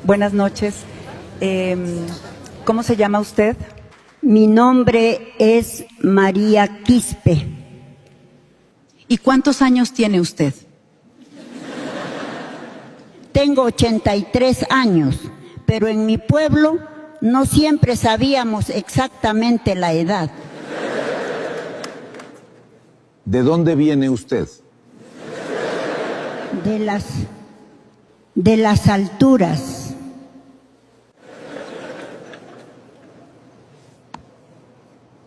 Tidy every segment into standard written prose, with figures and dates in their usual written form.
Buenas noches. ¿Cómo se llama usted? Mi nombre es María Quispe. ¿Y cuántos años tiene usted? Tengo 83 años, pero en mi pueblo no siempre sabíamos exactamente la edad. ¿De dónde viene usted? De las alturas.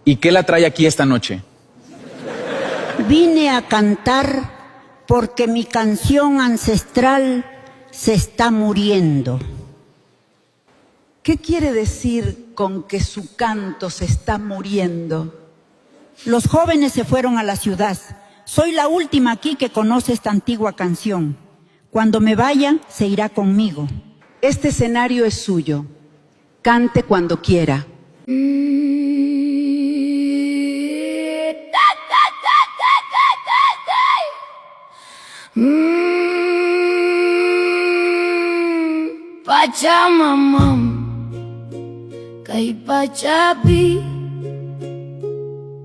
¿Y qué la trae aquí esta noche? Vine a cantar porque mi canción ancestral se está muriendo. ¿Qué quiere decir con que su canto se está muriendo? Los jóvenes se fueron a la ciudad. Soy la última aquí que conoce esta antigua canción. Cuando me vaya, se irá conmigo. Este escenario es suyo. Cante cuando quiera. Pachamamam, Kay Pachapi,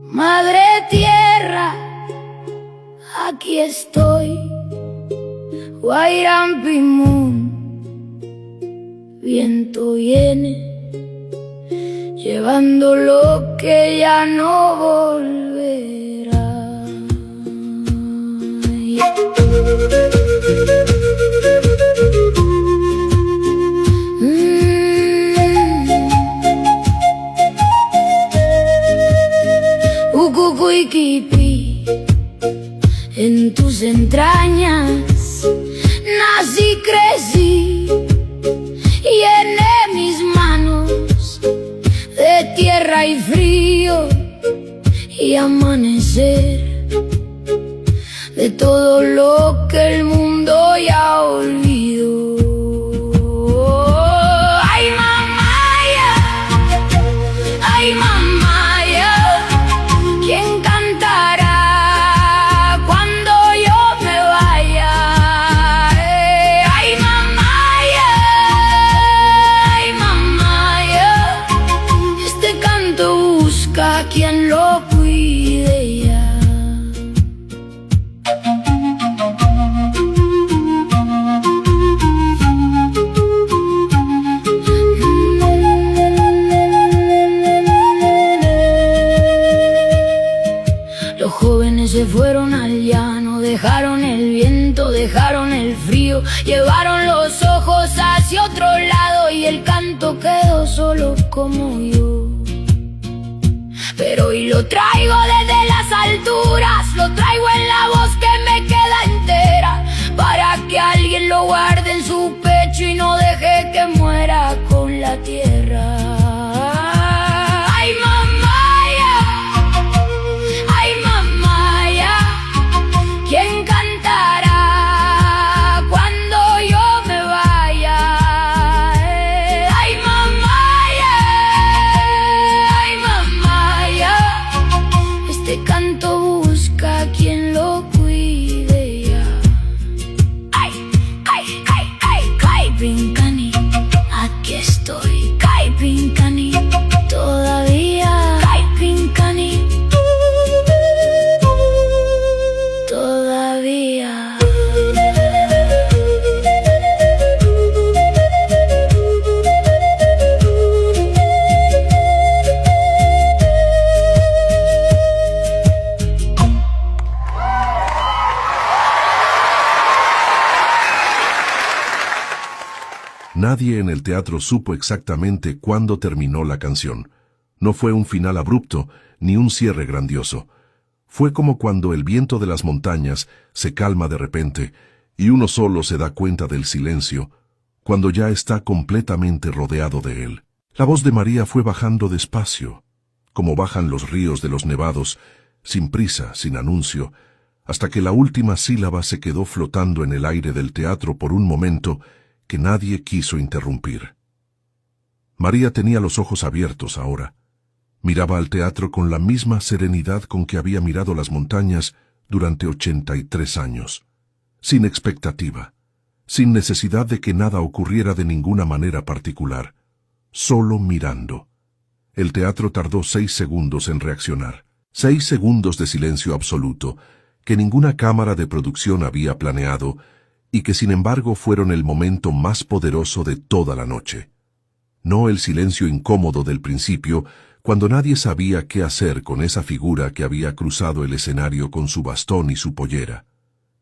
Madre Tierra, aquí estoy. Guayrampimun, viento viene, llevando lo que ya no volverá. Ucucuiquipi, en tus entrañas nací, crecí, llené mis manos de tierra y frío y amanecer de todo lo que el mundo ya olvidó. Ay, mamaya, ay, mamaya, ¿quién cantará cuando yo me vaya? Ay, mamaya, este canto busca a quien lo cuide ya. Los jóvenes se fueron al llano, dejaron el viento, dejaron el frío, llevaron los ojos hacia otro lado y el canto quedó solo como yo. Pero hoy lo traigo desde las alturas, lo traigo en la voz que me queda entera, para que alguien lo guarde en su pecho y no deje que muera con la tierra. Ay, mamaya, ay, mamaya, ¿quién cantará cuando yo me vaya? Ay, mamaya, este canto busca a quien lo cuide ya. Ay, ay, ay, ay, ay, Pincani, aquí estoy. Ay, Pincani, todavía. Ay, Pincani, todavía. Nadie en el teatro supo exactamente cuándo terminó la canción. No fue un final abrupto, ni un cierre grandioso. Fue como cuando el viento de las montañas se calma de repente y uno solo se da cuenta del silencio, cuando ya está completamente rodeado de él. La voz de María fue bajando despacio, como bajan los ríos de los nevados, sin prisa, sin anuncio, hasta que la última sílaba se quedó flotando en el aire del teatro por un momento que nadie quiso interrumpir. María tenía los ojos abiertos ahora. Miraba al teatro con la misma serenidad con que había mirado las montañas durante 83 años, sin expectativa, sin necesidad de que nada ocurriera de ninguna manera particular, solo mirando. El teatro tardó 6 segundos en reaccionar. 6 segundos de silencio absoluto, que ninguna cámara de producción había planeado, y que sin embargo fueron el momento más poderoso de toda la noche. No el silencio incómodo del principio, cuando nadie sabía qué hacer con esa figura que había cruzado el escenario con su bastón y su pollera.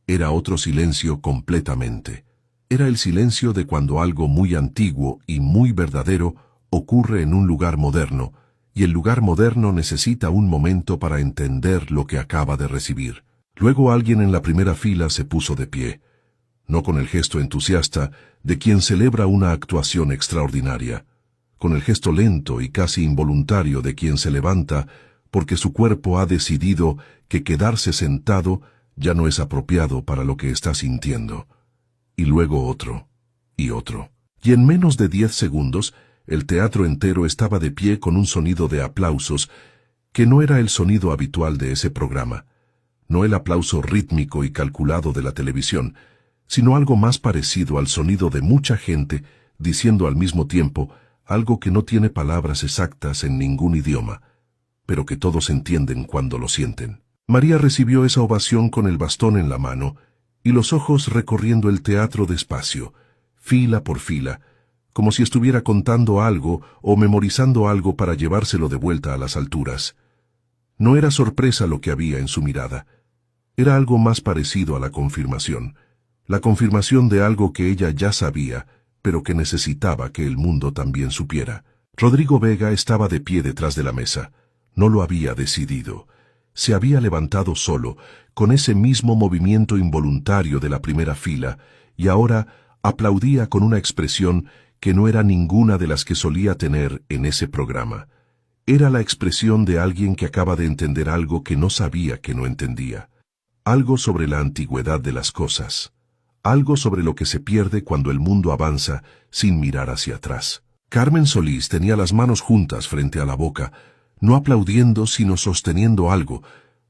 Era otro silencio completamente. Era el silencio de cuando algo muy antiguo y muy verdadero ocurre en un lugar moderno, y el lugar moderno necesita un momento para entender lo que acaba de recibir. Luego alguien en la primera fila se puso de pie, no con el gesto entusiasta de quien celebra una actuación extraordinaria, con el gesto lento y casi involuntario de quien se levanta porque su cuerpo ha decidido que quedarse sentado ya no es apropiado para lo que está sintiendo. Y luego otro, y otro. Y en menos de 10 segundos, el teatro entero estaba de pie con un sonido de aplausos que no era el sonido habitual de ese programa, no el aplauso rítmico y calculado de la televisión, sino algo más parecido al sonido de mucha gente diciendo al mismo tiempo algo que no tiene palabras exactas en ningún idioma, pero que todos entienden cuando lo sienten. María recibió esa ovación con el bastón en la mano y los ojos recorriendo el teatro despacio, fila por fila, como si estuviera contando algo o memorizando algo para llevárselo de vuelta a las alturas. No era sorpresa lo que había en su mirada. Era algo más parecido a la confirmación de algo que ella ya sabía, pero que necesitaba que el mundo también supiera. Rodrigo Vega estaba de pie detrás de la mesa. No lo había decidido. Se había levantado solo, con ese mismo movimiento involuntario de la primera fila, y ahora aplaudía con una expresión que no era ninguna de las que solía tener en ese programa. Era la expresión de alguien que acaba de entender algo que no sabía que no entendía. Algo sobre la antigüedad de las cosas. Algo sobre lo que se pierde cuando el mundo avanza sin mirar hacia atrás. Carmen Solís tenía las manos juntas frente a la boca, no aplaudiendo sino sosteniendo algo,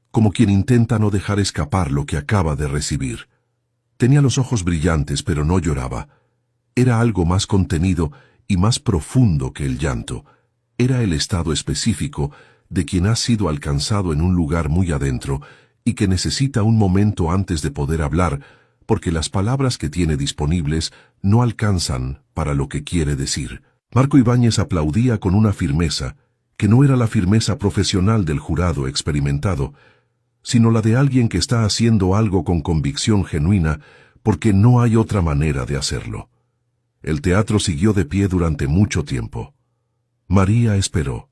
como quien intenta no dejar escapar lo que acaba de recibir. Tenía los ojos brillantes pero no lloraba. Era algo más contenido y más profundo que el llanto. Era el estado específico de quien ha sido alcanzado en un lugar muy adentro y que necesita un momento antes de poder hablar, porque las palabras que tiene disponibles no alcanzan para lo que quiere decir. Marco Ibáñez aplaudía con una firmeza, que no era la firmeza profesional del jurado experimentado, sino la de alguien que está haciendo algo con convicción genuina, porque no hay otra manera de hacerlo. El teatro siguió de pie durante mucho tiempo. María esperó,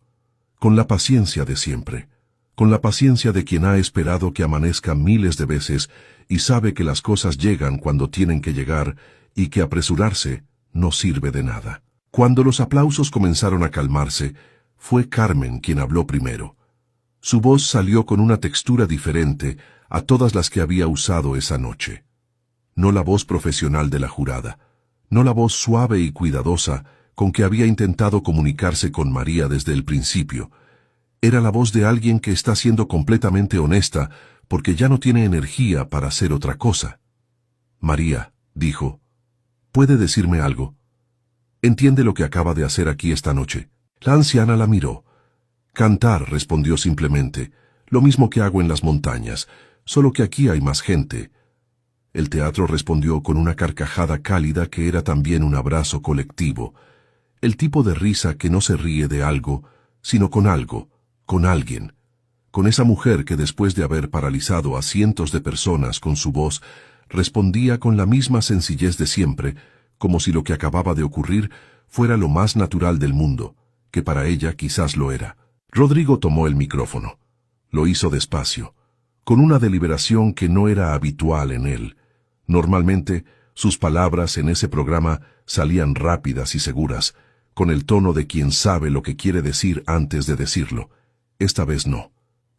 con la paciencia de siempre, con la paciencia de quien ha esperado que amanezca miles de veces y sabe que las cosas llegan cuando tienen que llegar y que apresurarse no sirve de nada. Cuando los aplausos comenzaron a calmarse, fue Carmen quien habló primero. Su voz salió con una textura diferente a todas las que había usado esa noche. No la voz profesional de la jurada, no la voz suave y cuidadosa con que había intentado comunicarse con María desde el principio. Era la voz de alguien que está siendo completamente honesta porque ya no tiene energía para hacer otra cosa. María, dijo, ¿puede decirme algo? ¿Entiende lo que acaba de hacer aquí esta noche? La anciana la miró. Cantar, respondió simplemente, lo mismo que hago en las montañas, solo que aquí hay más gente. El teatro respondió con una carcajada cálida que era también un abrazo colectivo, el tipo de risa que no se ríe de algo, sino con algo, con alguien, con esa mujer que después de haber paralizado a cientos de personas con su voz, respondía con la misma sencillez de siempre, como si lo que acababa de ocurrir fuera lo más natural del mundo, que para ella quizás lo era. Rodrigo tomó el micrófono. Lo hizo despacio, con una deliberación que no era habitual en él. Normalmente, sus palabras en ese programa salían rápidas y seguras, con el tono de quien sabe lo que quiere decir antes de decirlo. Esta vez no.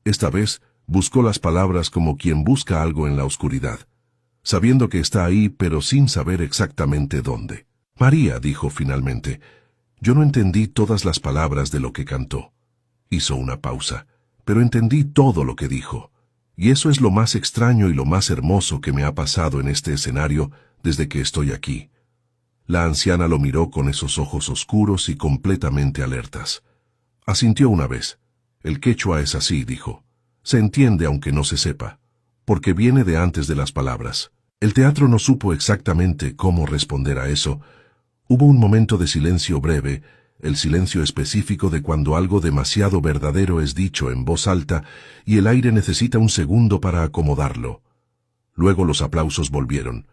Esta vez buscó las palabras como quien busca algo en la oscuridad, sabiendo que está ahí pero sin saber exactamente dónde. María, dijo finalmente, yo no entendí todas las palabras de lo que cantó. Hizo una pausa, pero entendí todo lo que dijo. Y eso es lo más extraño y lo más hermoso que me ha pasado en este escenario desde que estoy aquí. La anciana lo miró con esos ojos oscuros y completamente alertas. Asintió una vez. El quechua es así, dijo. Se entiende aunque no se sepa, porque viene de antes de las palabras. El teatro no supo exactamente cómo responder a eso. Hubo un momento de silencio breve, el silencio específico de cuando algo demasiado verdadero es dicho en voz alta y el aire necesita un segundo para acomodarlo. Luego los aplausos volvieron,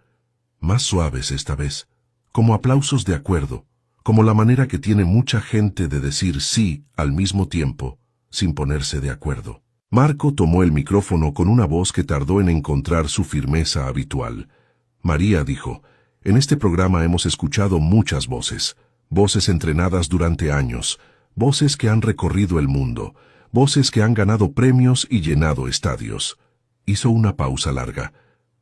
más suaves esta vez, como aplausos de acuerdo, como la manera que tiene mucha gente de decir sí al mismo tiempo, sin ponerse de acuerdo. Marco tomó el micrófono con una voz que tardó en encontrar su firmeza habitual. María dijo, en este programa hemos escuchado muchas voces, voces entrenadas durante años, voces que han recorrido el mundo, voces que han ganado premios y llenado estadios. Hizo una pausa larga.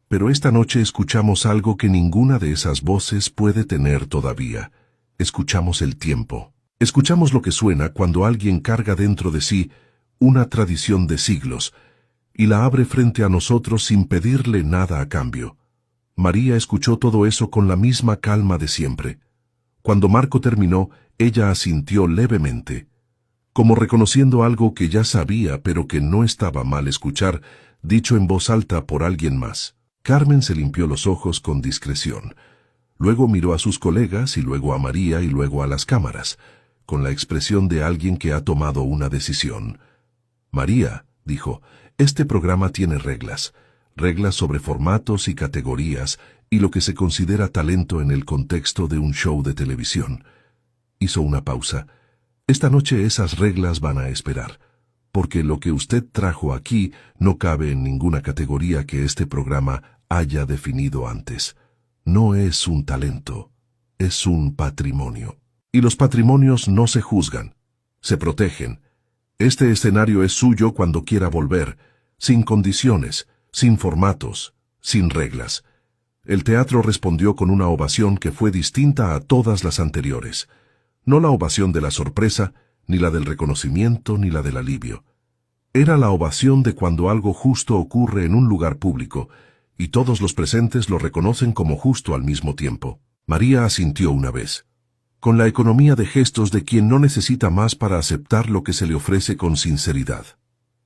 Pero esta noche escuchamos algo que ninguna de esas voces puede tener todavía. Escuchamos el tiempo. Escuchamos lo que suena cuando alguien carga dentro de sí una tradición de siglos y la abre frente a nosotros sin pedirle nada a cambio. María escuchó todo eso con la misma calma de siempre. Cuando Marco terminó, ella asintió levemente, como reconociendo algo que ya sabía pero que no estaba mal escuchar, dicho en voz alta por alguien más. Carmen se limpió los ojos con discreción. Luego miró a sus colegas y luego a María y luego a las cámaras, con la expresión de alguien que ha tomado una decisión. María, dijo, este programa tiene reglas, reglas sobre formatos y categorías y lo que se considera talento en el contexto de un show de televisión. Hizo una pausa. Esta noche esas reglas van a esperar, porque lo que usted trajo aquí no cabe en ninguna categoría que este programa haya definido antes. No es un talento, es un patrimonio. Y los patrimonios no se juzgan, se protegen. Este escenario es suyo cuando quiera volver, sin condiciones, sin formatos, sin reglas. El teatro respondió con una ovación que fue distinta a todas las anteriores. No la ovación de la sorpresa, ni la del reconocimiento, ni la del alivio. Era la ovación de cuando algo justo ocurre en un lugar público, y todos los presentes lo reconocen como justo al mismo tiempo. María asintió una vez, con la economía de gestos de quien no necesita más para aceptar lo que se le ofrece con sinceridad.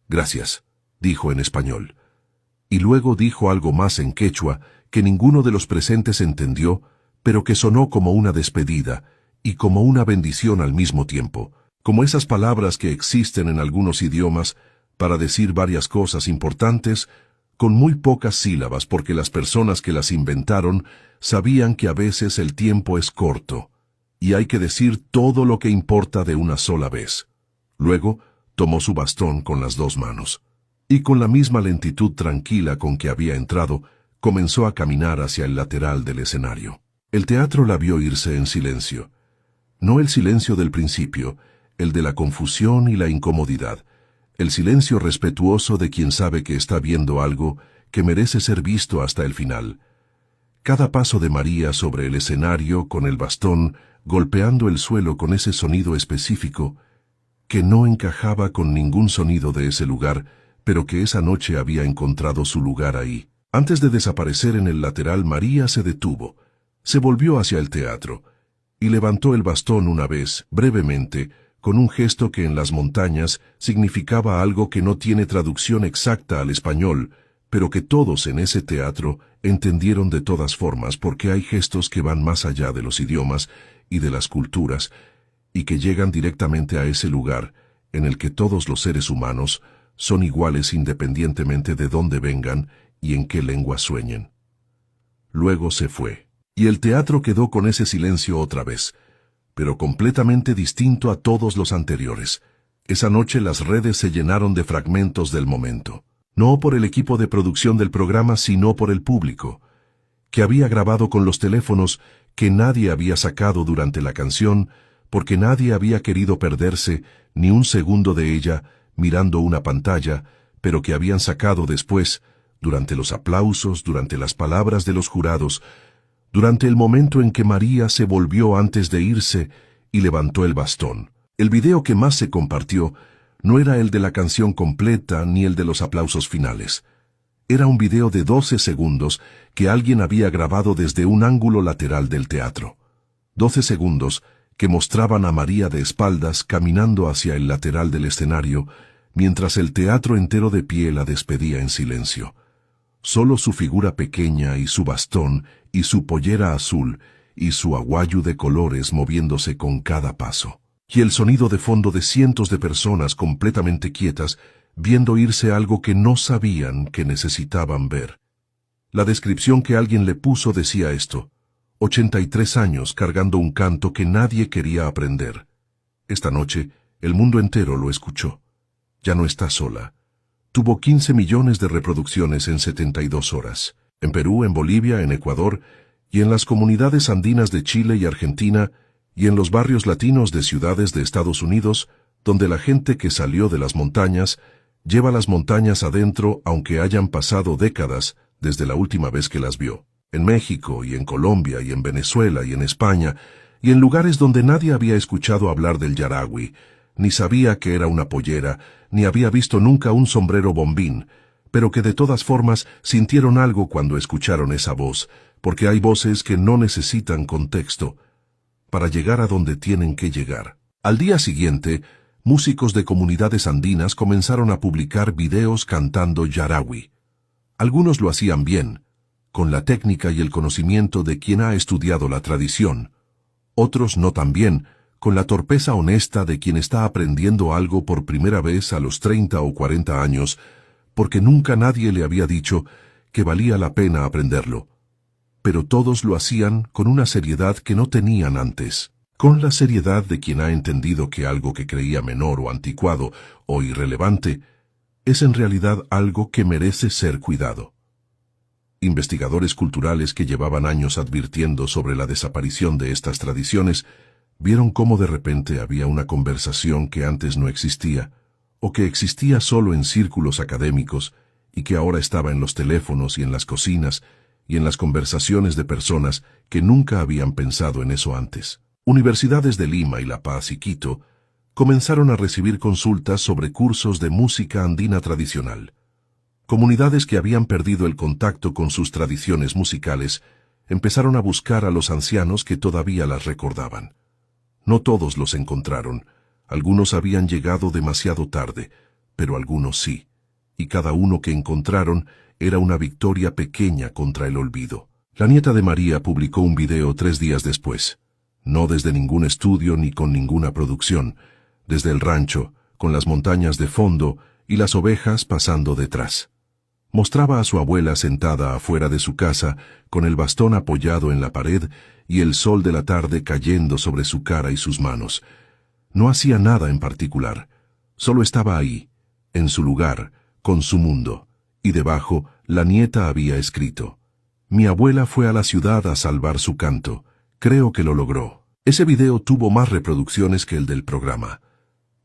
Gracias, dijo en español. Y luego dijo algo más en quechua que ninguno de los presentes entendió, pero que sonó como una despedida y como una bendición al mismo tiempo, como esas palabras que existen en algunos idiomas para decir varias cosas importantes con muy pocas sílabas porque las personas que las inventaron sabían que a veces el tiempo es corto y hay que decir todo lo que importa de una sola vez. Luego tomó su bastón con las dos manos y con la misma lentitud tranquila con que había entrado, comenzó a caminar hacia el lateral del escenario. El teatro la vio irse en silencio. No el silencio del principio, el de la confusión y la incomodidad, el silencio respetuoso de quien sabe que está viendo algo que merece ser visto hasta el final. Cada paso de María sobre el escenario con el bastón, golpeando el suelo con ese sonido específico, que no encajaba con ningún sonido de ese lugar, pero que esa noche había encontrado su lugar ahí. Antes de desaparecer en el lateral, María se detuvo, se volvió hacia el teatro, y levantó el bastón una vez, brevemente, con un gesto que en las montañas significaba algo que no tiene traducción exacta al español, pero que todos en ese teatro entendieron de todas formas porque hay gestos que van más allá de los idiomas y de las culturas, y que llegan directamente a ese lugar en el que todos los seres humanos son iguales independientemente de dónde vengan y en qué lengua sueñen. Luego se fue, y el teatro quedó con ese silencio otra vez, pero completamente distinto a todos los anteriores. Esa noche las redes se llenaron de fragmentos del momento, no por el equipo de producción del programa, sino por el público, que había grabado con los teléfonos que nadie había sacado durante la canción, porque nadie había querido perderse ni un segundo de ella mirando una pantalla, pero que habían sacado después, durante los aplausos, durante las palabras de los jurados, durante el momento en que María se volvió antes de irse y levantó el bastón. El video que más se compartió no era el de la canción completa ni el de los aplausos finales. Era un video de 12 segundos que alguien había grabado desde un ángulo lateral del teatro. 12 segundos que mostraban a María de espaldas caminando hacia el lateral del escenario, mientras el teatro entero de pie la despedía en silencio. Solo su figura pequeña y su bastón y su pollera azul y su aguayu de colores moviéndose con cada paso. Y el sonido de fondo de cientos de personas completamente quietas, viendo irse algo que no sabían que necesitaban ver. La descripción que alguien le puso decía esto: 83 años cargando un canto que nadie quería aprender. Esta noche, el mundo entero lo escuchó. Ya no está sola. Tuvo 15 millones de reproducciones en 72 horas. En Perú, en Bolivia, en Ecuador, y en las comunidades andinas de Chile y Argentina, y en los barrios latinos de ciudades de Estados Unidos, donde la gente que salió de las montañas lleva las montañas adentro aunque hayan pasado décadas desde la última vez que las vio. En México y en Colombia y en Venezuela y en España y en lugares donde nadie había escuchado hablar del yaragüi, ni sabía que era una pollera, ni había visto nunca un sombrero bombín, pero que de todas formas sintieron algo cuando escucharon esa voz, porque hay voces que no necesitan contexto para llegar a donde tienen que llegar. Al día siguiente, músicos de comunidades andinas comenzaron a publicar videos cantando yaragüi. Algunos lo hacían bien, con la técnica y el conocimiento de quien ha estudiado la tradición. Otros no tan bien, con la torpeza honesta de quien está aprendiendo algo por primera vez a los 30 o 40 años, porque nunca nadie le había dicho que valía la pena aprenderlo. Pero todos lo hacían con una seriedad que no tenían antes. Con la seriedad de quien ha entendido que algo que creía menor o anticuado o irrelevante es en realidad algo que merece ser cuidado. Investigadores culturales que llevaban años advirtiendo sobre la desaparición de estas tradiciones vieron cómo de repente había una conversación que antes no existía, o que existía solo en círculos académicos y que ahora estaba en los teléfonos y en las cocinas y en las conversaciones de personas que nunca habían pensado en eso antes. Universidades de Lima y La Paz y Quito comenzaron a recibir consultas sobre cursos de música andina tradicional. Comunidades que habían perdido el contacto con sus tradiciones musicales empezaron a buscar a los ancianos que todavía las recordaban. No todos los encontraron, algunos habían llegado demasiado tarde, pero algunos sí, y cada uno que encontraron era una victoria pequeña contra el olvido. La nieta de María publicó un video 3 días después. No desde ningún estudio ni con ninguna producción, desde el rancho, con las montañas de fondo y las ovejas pasando detrás. Mostraba a su abuela sentada afuera de su casa, con el bastón apoyado en la pared y el sol de la tarde cayendo sobre su cara y sus manos. No hacía nada en particular, solo estaba ahí, en su lugar, con su mundo, y debajo la nieta había escrito: «Mi abuela fue a la ciudad a salvar su canto. Creo que lo logró». Ese video tuvo más reproducciones que el del programa.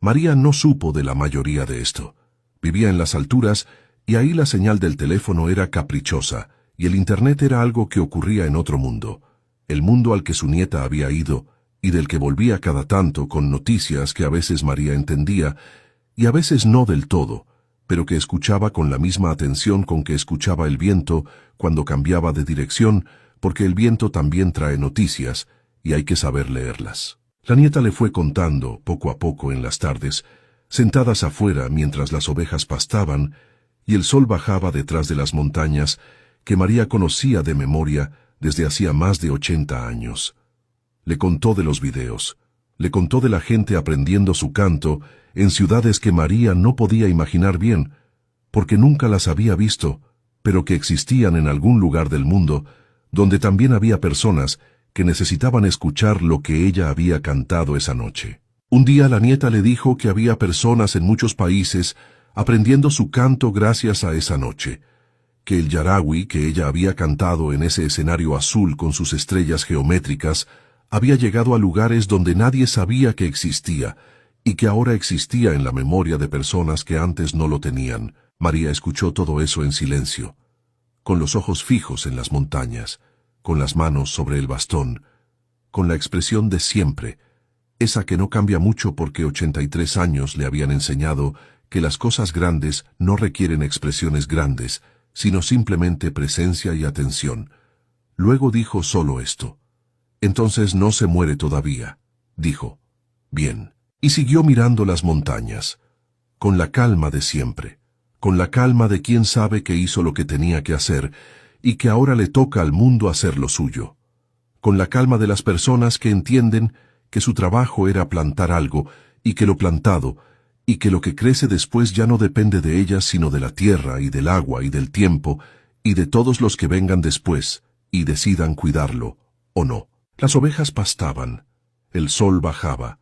María no supo de la mayoría de esto. Vivía en las alturas y ahí la señal del teléfono era caprichosa y el internet era algo que ocurría en otro mundo, el mundo al que su nieta había ido y del que volvía cada tanto con noticias que a veces María entendía y a veces no del todo, pero que escuchaba con la misma atención con que escuchaba el viento cuando cambiaba de dirección, porque el viento también trae noticias y hay que saber leerlas. La nieta le fue contando, poco a poco en las tardes, sentadas afuera mientras las ovejas pastaban y el sol bajaba detrás de las montañas, que María conocía de memoria desde hacía más de 80 años. Le contó de los videos, le contó de la gente aprendiendo su canto en ciudades que María no podía imaginar bien, porque nunca las había visto, pero que existían en algún lugar del mundo, donde también había personas que necesitaban escuchar lo que ella había cantado esa noche. Un día la nieta le dijo que había personas en muchos países aprendiendo su canto gracias a esa noche, que el yaragüi que ella había cantado en ese escenario azul con sus estrellas geométricas había llegado a lugares donde nadie sabía que existía y que ahora existía en la memoria de personas que antes no lo tenían. María escuchó todo eso en silencio, con los ojos fijos en las montañas, con las manos sobre el bastón, con la expresión de siempre, esa que no cambia mucho porque 83 años le habían enseñado que las cosas grandes no requieren expresiones grandes, sino simplemente presencia y atención. Luego dijo solo esto. Entonces no se muere todavía, dijo. Bien. Y siguió mirando las montañas, con la calma de siempre, con la calma de quien sabe que hizo lo que tenía que hacer y que ahora le toca al mundo hacer lo suyo, con la calma de las personas que entienden que su trabajo era plantar algo y que lo plantado, y que lo que crece después ya no depende de ellas sino de la tierra y del agua y del tiempo y de todos los que vengan después y decidan cuidarlo o no. Las ovejas pastaban, el sol bajaba,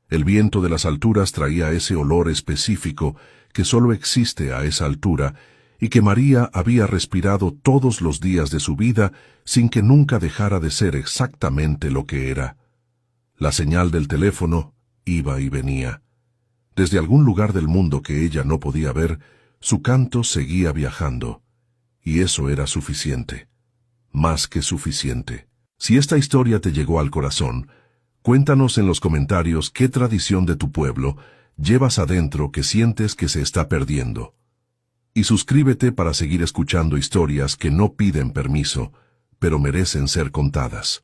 el viento de las alturas traía ese olor específico que solo existe a esa altura y que María había respirado todos los días de su vida sin que nunca dejara de ser exactamente lo que era. La señal del teléfono iba y venía. Desde algún lugar del mundo que ella no podía ver, su canto seguía viajando. Y eso era suficiente. Más que suficiente. Si esta historia te llegó al corazón, cuéntanos en los comentarios qué tradición de tu pueblo llevas adentro que sientes que se está perdiendo. Y suscríbete para seguir escuchando historias que no piden permiso, pero merecen ser contadas.